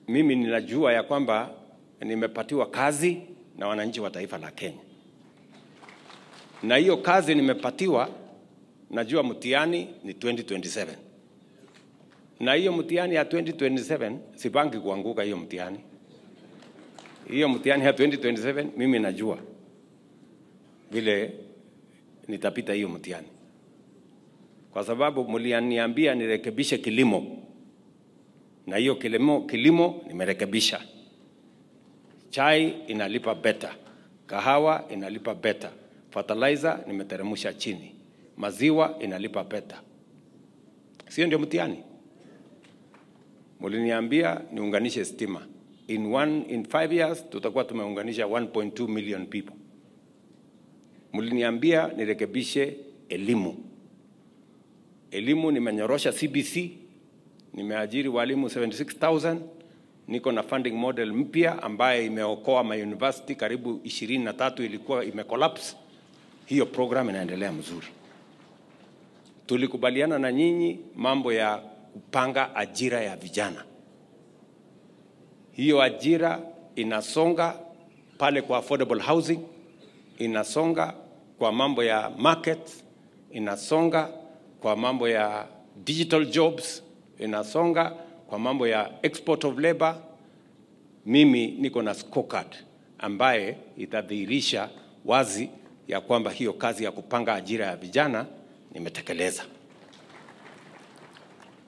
mimi ninajua ya kwamba nimepatiwa kazi na wananchi wa taifa la Kenya. Na hiyo kazi nimepatiwa, najua mtihani ni 2027. Na hiyo mtihani ya 2027 sipangi kuanguka hiyo mtihani. Hiyo mtihani ya 2027 mimi najua vile nitapita hiyo mtihani. Kwa sababu mlianiambia nirekebishe kilimo. Na hiyo kilimo nimerekebisha. Chai inalipa better. Kahawa inalipa better. Fertilizer nimeteremsha chini. Maziwa inalipa better. Sio ndio mtihani? Mliniambia niunganishe stima. In 5 years tutakuwa tumeunganisha 1.2 million people. Mliniambia nirekebishe elimu. Elimu nimenyorosha CBC, nimeajiri walimu 76,000, niko na funding model mpya ambaye imeokoa ma university karibu 23 ilikuwa imecollapse. Hiyo program inaendelea mzuri. Tulikubaliana na nyinyi mambo ya kupanga ajira ya vijana. Hiyo ajira inasonga pale kwa affordable housing, inasonga kwa mambo ya market, inasonga kwa mambo ya digital jobs, inasonga kwa mambo ya export of labor. Mimi niko na scorecard ambaye itadhihirisha wazi ya kwamba hiyo kazi ya kupanga ajira ya vijana nimetekeleza.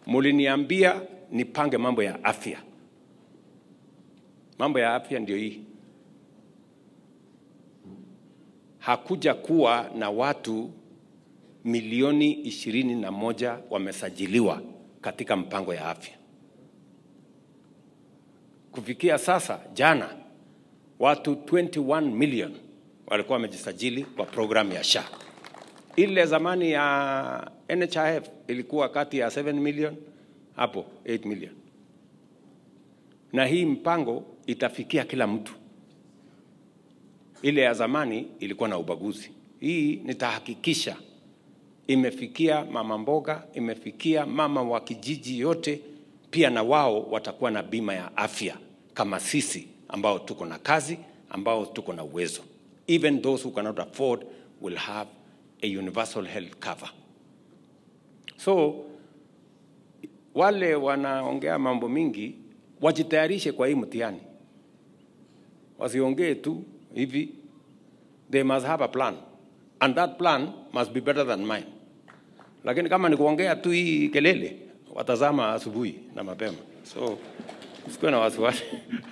Muliniambia nipange mambo ya afya. Mambo ya afya ndio hii. Hakuja kuwa na watu milioni 21 wamesajiliwa katika mpango ya afya. Kufikia sasa, jana, watu 21 million walikuwa wamejisajili kwa programu ya SHA. Ile zamani ya NHIF ilikuwa kati ya 7 million, hapo 8 million. Na hii mpango itafikia kila mtu. Ile ya zamani ilikuwa na ubaguzi. Hii nitahakikisha imefikia mama mboga, imefikia mama wa kijiji yote, pia na wao watakuwa na bima ya afya kama sisi ambao tuko na kazi, ambao tuko na uwezo. Even those who cannot afford will have a universal health cover. So wale wanaongea mambo mingi wajitayarishe kwa hii mtihani. Wasiongee tu hivi. They must have a plan. And that plan must be better than mine. Lakini kama ni kuongea tu hii kelele, watazama asubuhi na mapema. So, usikuwe na wasiwasi.